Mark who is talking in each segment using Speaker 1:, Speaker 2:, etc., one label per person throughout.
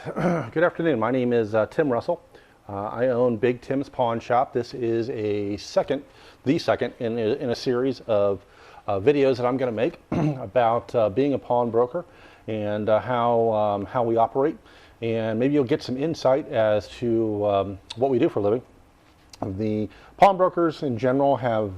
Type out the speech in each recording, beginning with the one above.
Speaker 1: Good afternoon. My name is Tim Russell. I own Big Tim's Pawn Shop. This is the second in a series of videos that I'm going to make about being a pawnbroker and how we operate. And maybe you'll get some insight as to what we do for a living. The pawnbrokers in general have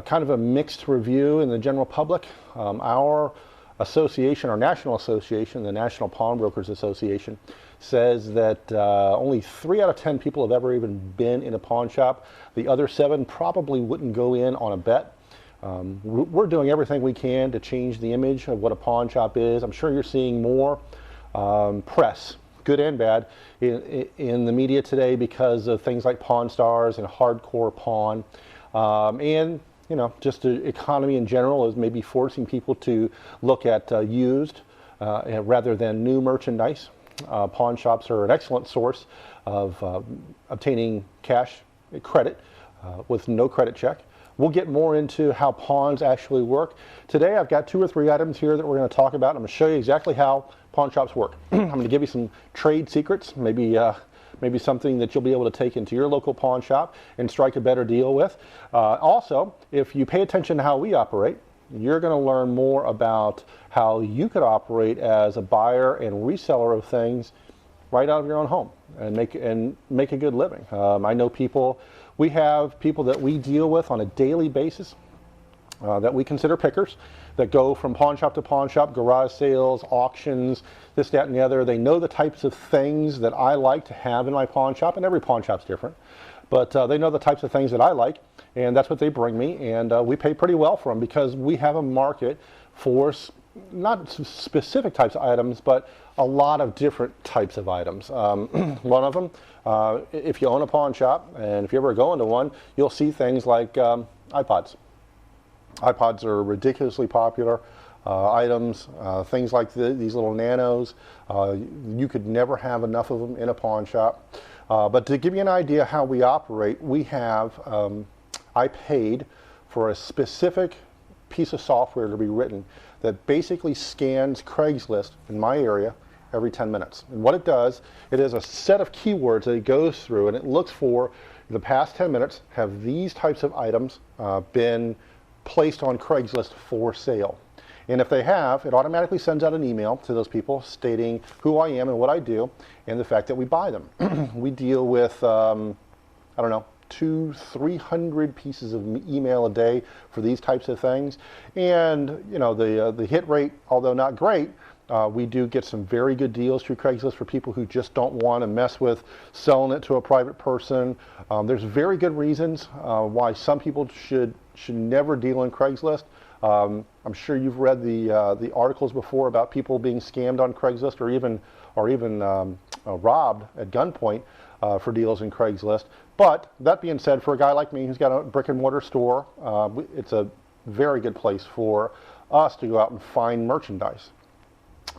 Speaker 1: kind of a mixed review in the general public. Our association, our national association, the National Pawnbrokers Association, says that only 3 out of 10 people have ever even been in a pawn shop. The other 7 probably wouldn't go in on a bet. We're doing everything we can to change the image of what a pawn shop is. I'm sure you're seeing more press, good and bad, in the media today because of things like Pawn Stars and Hardcore Pawn. And you know, just the economy in general is maybe forcing people to look at used rather than new merchandise. Pawn shops are an excellent source of obtaining cash credit with no credit check. We'll get more into how pawns actually work. Today I've got 2 or 3 items here that we're going to talk about. I'm going to show you exactly how pawn shops work. I'm going to give you some trade secrets, maybe something that you'll be able to take into your local pawn shop and strike a better deal with. Also, if you pay attention to how we operate, you're going to learn more about how you could operate as a buyer and reseller of things right out of your own home and make a good living. I know we have people that we deal with on a daily basis that we consider pickers, that go from pawn shop to pawn shop, garage sales, auctions, this, that, and the other. They know the types of things that I like to have in my pawn shop, and every pawn shop's different. But they know the types of things that I like, and that's what they bring me, and we pay pretty well for them because we have a market for not specific types of items, but a lot of different types of items. One of them, if you own a pawn shop, and if you ever go into one, you'll see things like iPods. iPods are ridiculously popular items, things like these little nanos. You could never have enough of them in a pawn shop. But to give you an idea how we operate, we have, I paid for a specific piece of software to be written that basically scans Craigslist in my area every 10 minutes. And what it does, it is a set of keywords that it goes through, and it looks for the past 10 minutes, have these types of items been placed on Craigslist for sale. And if they have, it automatically sends out an email to those people stating who I am and what I do and the fact that we buy them. We deal with, I don't know, 200-300 pieces of email a day for these types of things. And you know, the hit rate, although not great, we do get some very good deals through Craigslist for people who just don't want to mess with selling it to a private person. There's very good reasons why some people should never deal in Craigslist. I'm sure you've read the articles before about people being scammed on Craigslist or even robbed at gunpoint for deals in Craigslist. But that being said, for a guy like me who's got a brick and mortar store, it's a very good place for us to go out and find merchandise.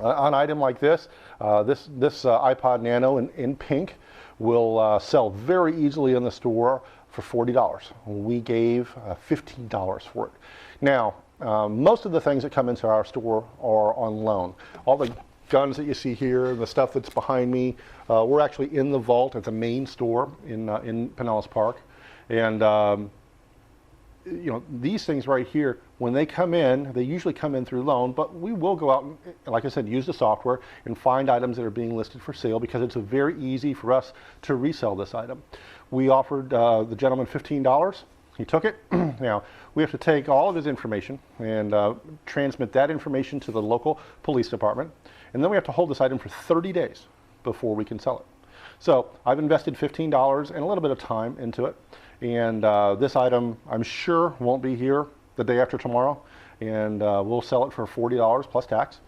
Speaker 1: An item like this iPod Nano in pink will sell very easily in the store for $40. We gave $15 for it. Now, most of the things that come into our store are on loan. All the guns that you see here, the stuff that's behind me, we're actually in the vault at the main store in Pinellas Park. And you know, these things right here, when they come in, they usually come in through loan, but we will go out and, like I said, use the software and find items that are being listed for sale because it's very easy for us to resell this item. We offered the gentleman $15. He took it. Now, we have to take all of his information and transmit that information to the local police department, and then we have to hold this item for 30 days before we can sell it. So I've invested $15 and a little bit of time into it, and this item I'm sure won't be here the day after tomorrow, and we'll sell it for $40 plus tax.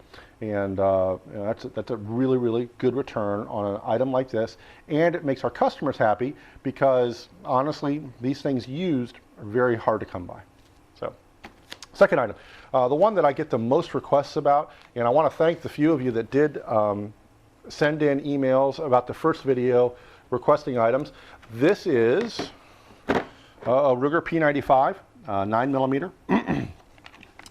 Speaker 1: And you know, that's a really, really good return on an item like this, and it makes our customers happy because honestly, these things used are very hard to come by. So, second item, the one that I get the most requests about, and I want to thank the few of you that did send in emails about the first video requesting items. This is a Ruger P95, 9mm.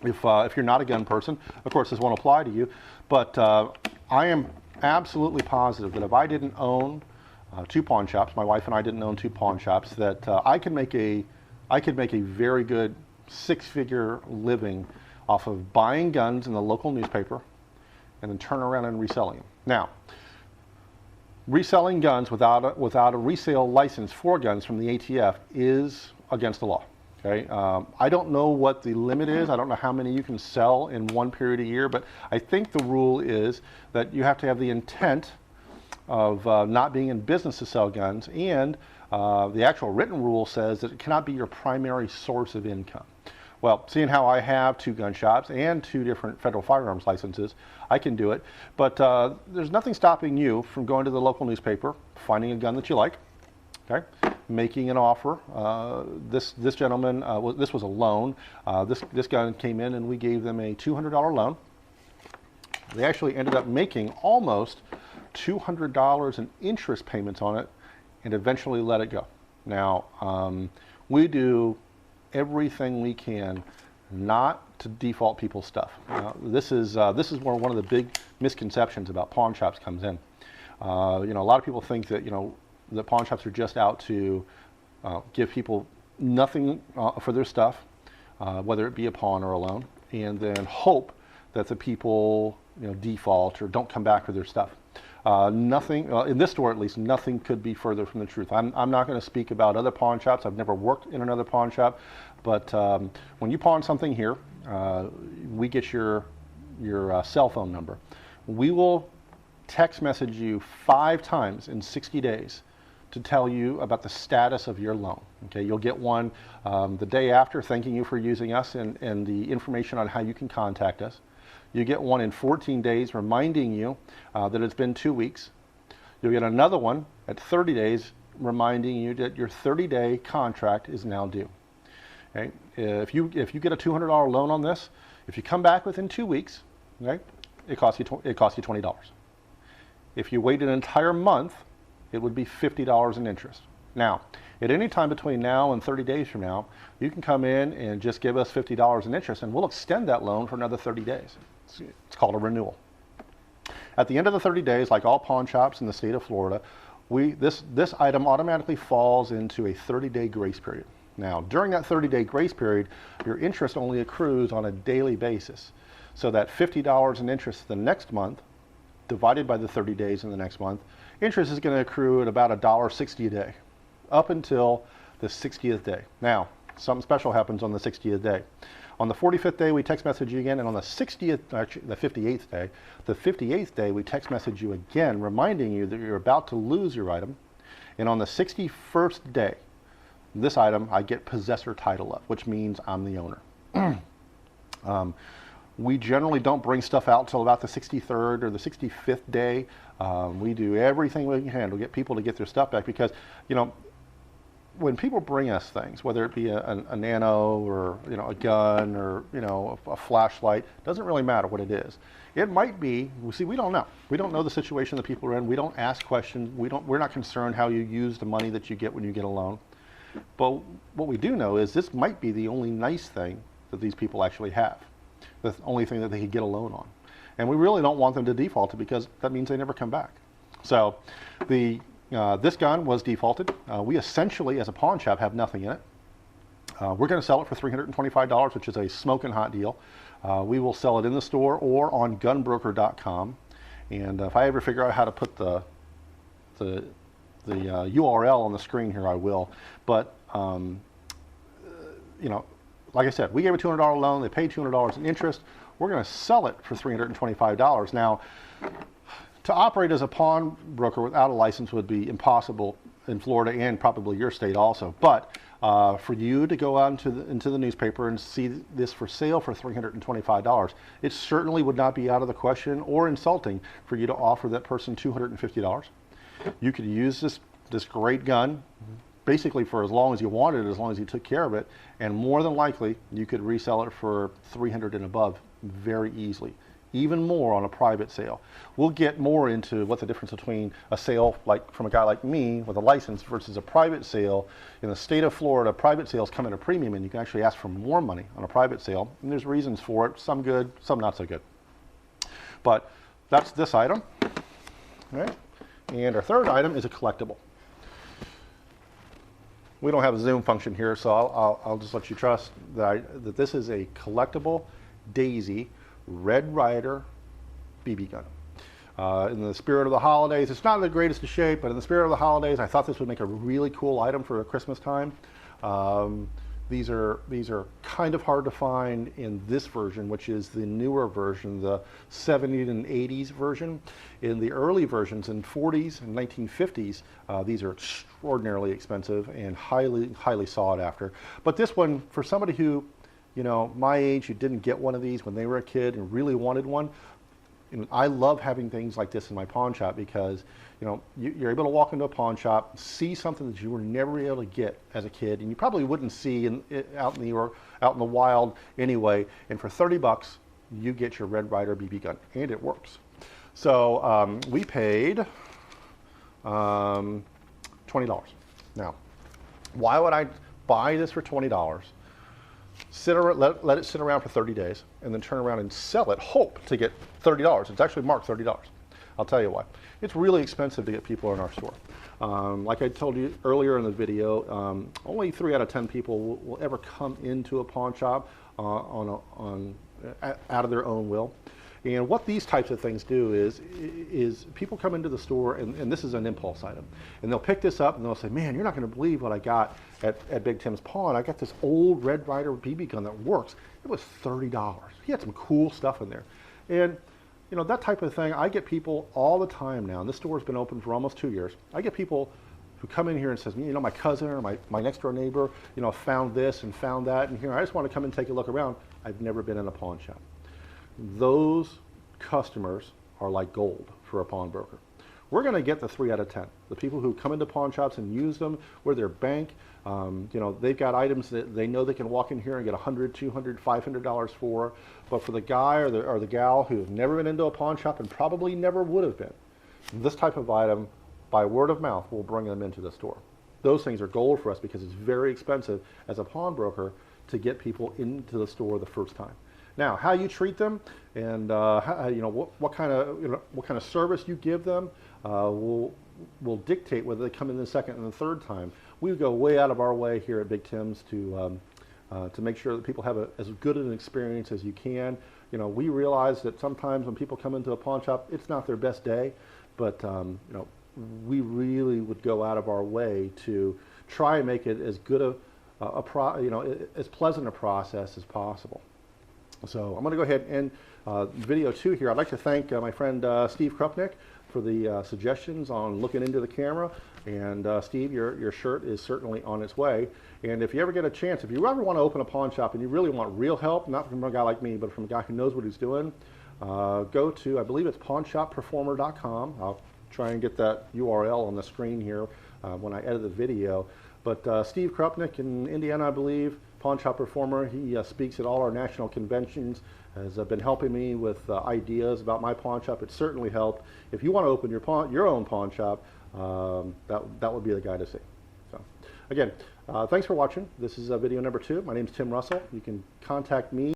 Speaker 1: If you're not a gun person, of course this won't apply to you, but I am absolutely positive that if I didn't own two pawn shops, my wife and I didn't own two pawn shops, that I could make a very good six-figure living off of buying guns in the local newspaper and then turn around and reselling them. Now, reselling guns without a resale license for guns from the ATF is against the law. Okay, I don't know what the limit is. I don't know how many you can sell in one period a year, but I think the rule is that you have to have the intent of not being in business to sell guns, and the actual written rule says that it cannot be your primary source of income. Well, seeing how I have two gun shops and two different federal firearms licenses, I can do it. But there's nothing stopping you from going to the local newspaper, finding a gun that you like, okay, making an offer. This gentleman, this was a loan. This gun came in and we gave them a $200 loan. They actually ended up making almost $200 in interest payments on it and eventually let it go. Now, we do everything we can not to default people's stuff. This is where one of the big misconceptions about pawn shops comes in. A lot of people think that the pawn shops are just out to give people nothing for their stuff, whether it be a pawn or a loan, and then hope that the people default or don't come back for their stuff. Nothing, in this store at least, nothing could be further from the truth. I'm not going to speak about other pawn shops. I've never worked in another pawn shop, but when you pawn something here, we get your cell phone number. We will text message you 5 times in 60 days to tell you about the status of your loan. Okay, you'll get one the day after thanking you for using us and the information on how you can contact us. You get one in 14 days reminding you that it's been 2 weeks. You'll get another one at 30 days reminding you that your 30-day contract is now due. Okay? If you get a $200 loan on this, if you come back within 2 weeks, okay, it costs you $20. If you wait an entire month, it would be $50 in interest. Now, at any time between now and 30 days from now, you can come in and just give us $50 in interest, and we'll extend that loan for another 30 days. It's called a renewal. At the end of the 30 days, like all pawn shops in the state of Florida, this item automatically falls into a 30-day grace period. Now, during that 30-day grace period, your interest only accrues on a daily basis. So that $50 in interest the next month, divided by the 30 days in the next month, interest is going to accrue at about $1.60 a day, up until the 60th day. Now, something special happens on the 60th day. On the 45th day, we text message you again, and on the 58th day, we text message you again, reminding you that you're about to lose your item. And on the 61st day, this item I get possessor title of, which means I'm the owner. We generally don't bring stuff out till about the 63rd or the 65th day. We do everything we can to get people to get their stuff back, because when people bring us things, whether it be a nano or a gun or a flashlight, doesn't really matter what it is. It might be, we don't know. We don't know the situation that people are in. We don't ask questions. We're not concerned how you use the money that you get when you get a loan. But what we do know is this might be the only nice thing that these people actually have, the only thing that they could get a loan on. And we really don't want them to default it, because that means they never come back. So this gun was defaulted. We essentially, as a pawn shop, have nothing in it. We're going to sell it for $325, which is a smoking hot deal. We will sell it in the store or on gunbroker.com. And if I ever figure out how to put the URL on the screen here, I will. But like I said, we gave a $200 loan. They paid $200 in interest. We're going to sell it for $325. Now, to operate as a pawnbroker without a license would be impossible in Florida and probably your state also. But for you to go out into the newspaper and see this for sale for $325, it certainly would not be out of the question or insulting for you to offer that person $250. You could use this great gun basically for as long as you wanted, as long as you took care of it, and more than likely you could resell it for $300 and above very easily. Even more on a private sale. We'll get more into what the difference between a sale like from a guy like me with a license versus a private sale. In the state of Florida, private sales come at a premium, and you can actually ask for more money on a private sale. And there's reasons for it, some good, some not so good. But that's this item. All right? And our third item is a collectible. We don't have a zoom function here, so I'll just let you trust that this is a collectible Daisy Red Ryder BB gun. In the spirit of the holidays, it's not the greatest of shape, but in the spirit of the holidays, I thought this would make a really cool item for Christmas time. These are kind of hard to find in this version, which is the newer version, the 70s and 80s version. In the early versions, in 40s and 1950s, these are extraordinarily expensive and highly sought after. But this one, for somebody who, you know, my age, who didn't get one of these when they were a kid and really wanted one, and I love having things like this in my pawn shop because, you know, you're able to walk into a pawn shop, see something that you were never able to get as a kid, and you probably wouldn't see out in the wild anyway. And for 30 bucks, you get your Red Ryder BB gun, and it works. So we paid $20. Now, why would I buy this for $20? Let it sit around for 30 days and then turn around and sell it, hope to get $30. It's actually marked $30. I'll tell you why. It's really expensive to get people in our store. Like I told you earlier in the video, only 3 out of 10 people will ever come into a pawn shop out of their own will. And what these types of things do is people come into the store, and this is an impulse item, and they'll pick this up and they'll say, man, you're not going to believe what I got at Big Tim's Pawn. I got this old Red Ryder BB gun that works. It was $30. He had some cool stuff in there. And you know, that type of thing, I get people all the time now, and this store's been open for almost 2 years. I get people who come in here and says, you know, my cousin or my next door neighbor, you know, found this and found that, and here, I just want to come and take a look around. I've never been in a pawn shop. Those customers are like gold for a pawnbroker. We're going to get the 3 out of 10. The people who come into pawn shops and use them, where their bank, you know, they've got items that they know they can walk in here and get $100, $200, $500 for. But for the guy or the gal who's never been into a pawn shop and probably never would have been, this type of item, by word of mouth, will bring them into the store. Those things are gold for us because it's very expensive as a pawnbroker to get people into the store the first time. Now, how you treat them and you know what kind of service you give them will dictate whether they come in the second and the third time. We go way out of our way here at Big Tim's to make sure that people have as good an experience as you can. You know, we realize that sometimes when people come into a pawn shop, it's not their best day, but you know, we really would go out of our way to try and make it as good as pleasant a process as possible. So I'm going to go ahead and end video 2 here. I'd like to thank my friend Steve Krupnick for the suggestions on looking into the camera. And Steve, your shirt is certainly on its way. And if you ever get a chance, if you ever want to open a pawn shop and you really want real help, not from a guy like me, but from a guy who knows what he's doing, go to, I believe it's pawnshopperformer.com. I'll try and get that URL on the screen here when I edit the video. But Steve Krupnick in Indiana, I believe, Pawn Shop Performer, he speaks at all our national conventions, has been helping me with ideas about my pawn shop. It certainly helped. If you want to open your own pawn shop, that would be the guy to see. So, again, thanks for watching. This is video number 2. My name is Tim Russell. You can contact me